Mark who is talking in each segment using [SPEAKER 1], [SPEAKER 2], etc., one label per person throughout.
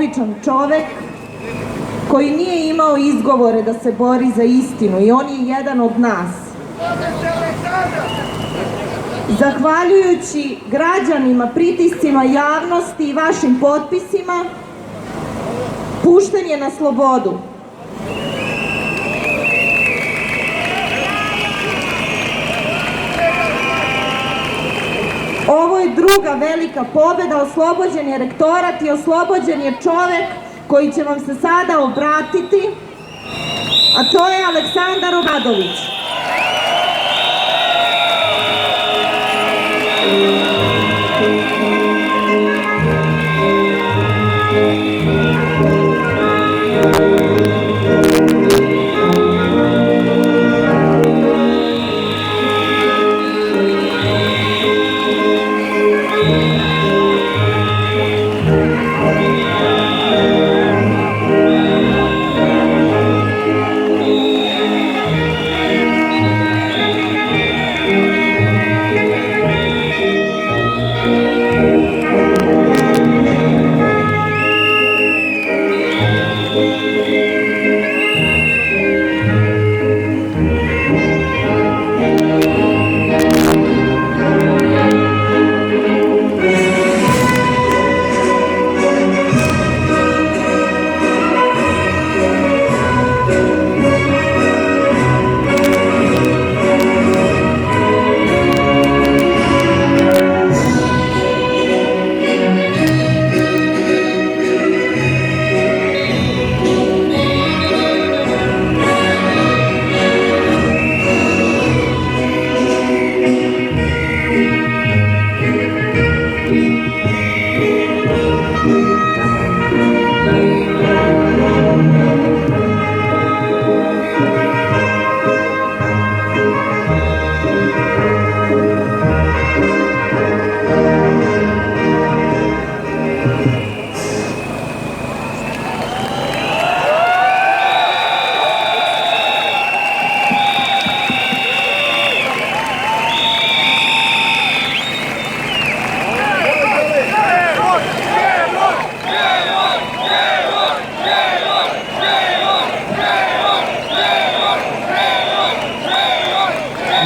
[SPEAKER 1] običan čovek koji nije imao izgovore da se bori za istinu i on je jedan od nas. Zahvaljujući građanima, pritiscima javnosti i vašim potpisima, pušten je na slobodu. Ovo je druga velika pobeda, oslobođen je rektorat i oslobođen je čovek koji će vam se sada obratiti, a to je Aleksandar Obradović.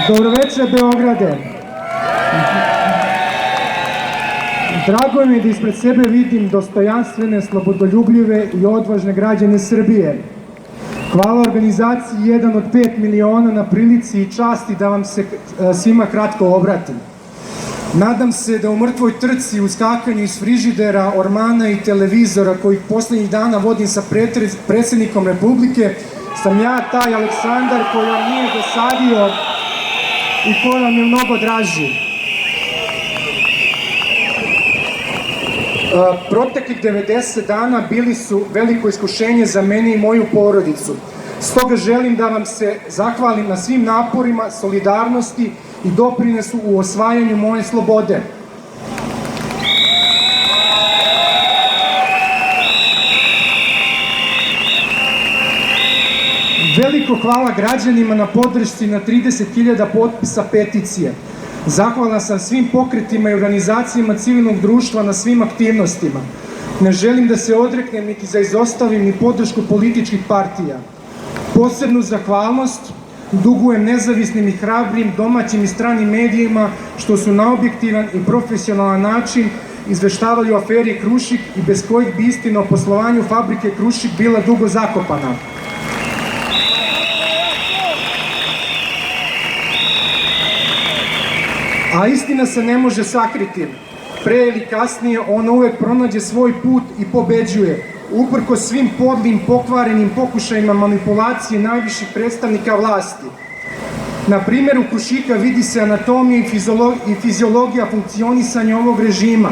[SPEAKER 2] Dobro večer, Beograde. Drago mi je da ispred sebe vidim dostojanstvene, slobodoljubljive i odvažne građane Srbije. Hvala organizaciji 1 od 5 miliona na prilici i časti da vam se svima kratko obratim. Nadam se da u mrtvoj trci, u skakanju iz frižidera, ormana i televizora kojih poslednjih dana vodim sa predsjednikom Republike, sam ja taj Aleksandar koji vam nije dosadio i koji vam je mnogo draži. Proteklih 90 dana bili su veliko iskušenje za mene i moju porodicu. Stoga želim da vam se zahvalim na svim naporima, solidarnosti i doprinesu u osvajanju moje slobode. Veliko hvala građanima na podršci na 30.000 potpisa peticije. Zahvalan sam svim pokretima i organizacijama civilnog društva na svim aktivnostima. Ne želim da se odreknem niti da izostavim ni podršku političkih partija. Posebnu zahvalnost dugujem nezavisnim i hrabrim domaćim i stranim medijima što su na objektivan i profesionalan način izveštavali o aferi Krušik i bez kojih bi istina o poslovanju fabrike Krušik bila dugo zakopana. A istina se ne može sakriti. Pre ili kasnije ona uvek pronađe svoj put i pobeđuje, uprkos svim podlim, pokvarenim pokušajima manipulacije najviših predstavnika vlasti. Na primjeru Krušika vidi se anatomija i fiziologija funkcionisanja ovog režima.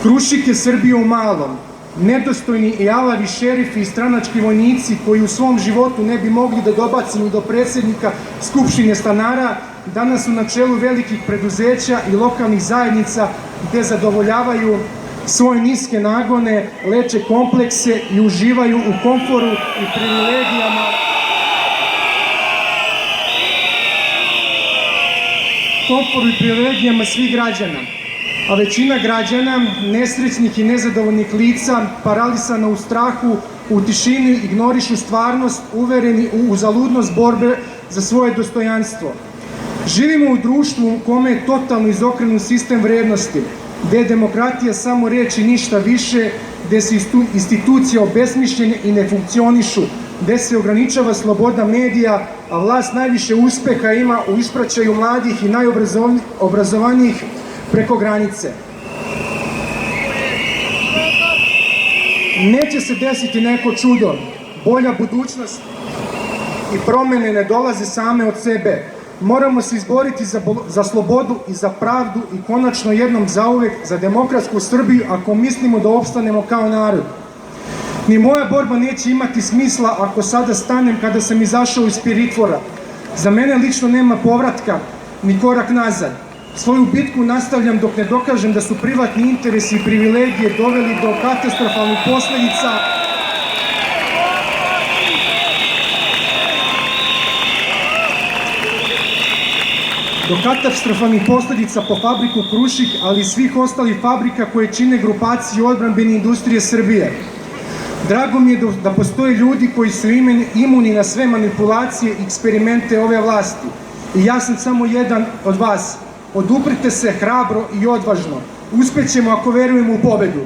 [SPEAKER 2] Krušik je Srbija u malom. Nedostojni i alavi šerifi i stranački vojnici koji u svom životu ne bi mogli da dobaci ni do predsjednika Skupštine stanara, danas su na čelu velikih preduzeća i lokalnih zajednica gde zadovoljavaju svoje niske nagone, leče komplekse i uživaju u komforu i privilegijama svih građana. a većina građana, nesrećnih i nezadovoljnih lica, paralisana u strahu, u tišini ignorišu stvarnost, uvereni u uzaludnost borbe za svoje dostojanstvo. Živimo u društvu u kome je totalno izokrenut sistem vrednosti, gde je demokratija samo reč i ništa više, gde se institucije obesmišljene i ne funkcionišu, gde se ograničava sloboda medija, a vlast najviše uspeha ima u ispraćaju mladih i najobrazovanijih preko granice. Neće se desiti neko čudo. Bolja budućnost i promene ne dolaze same od sebe. Moramo se izboriti za slobodu i za pravdu i konačno jednom zauvek za demokratsku Srbiju ako mislimo da opstanemo kao narod. Ni moja borba neće imati smisla ako sada stanem kada sam izašao iz pritvora. Za mene lično nema povratka ni korak nazad. Svoju bitku nastavljam dok ne dokažem da su privatni interesi i privilegije doveli do katastrofalnih posledica po fabriku Krušik, ali i svih ostalih fabrika koje čine grupaciju odbrambene industrije Srbije. Drago mi je da postoje ljudi koji su imuni na sve manipulacije i eksperimente ove vlasti. I ja sam samo jedan od vas. Oduprite se hrabro i odvažno. Uspećemo ako verujemo u pobedu.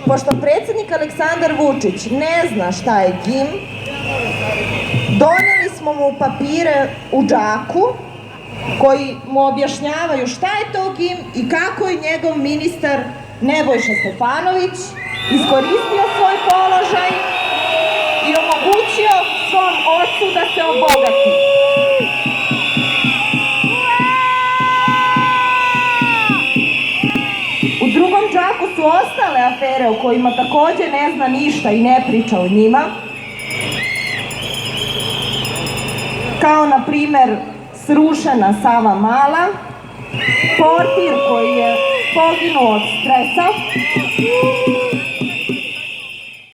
[SPEAKER 1] Pošto predsjednik Aleksandar Vučić Vučić ne zna šta je GIM, doneli smo mu papire u džaku koji mu objašnjavaju šta je to GIM i kako je njegov ministar Nebojša Stefanović iskoristio svoj položaj i omogućio svom ocu da se obogati. U drugom džaku su ostale afere o kojima takođe ne zna ništa i ne priča o njima, kao na primer srušena Savamala, portir koji je poginuo od stresa,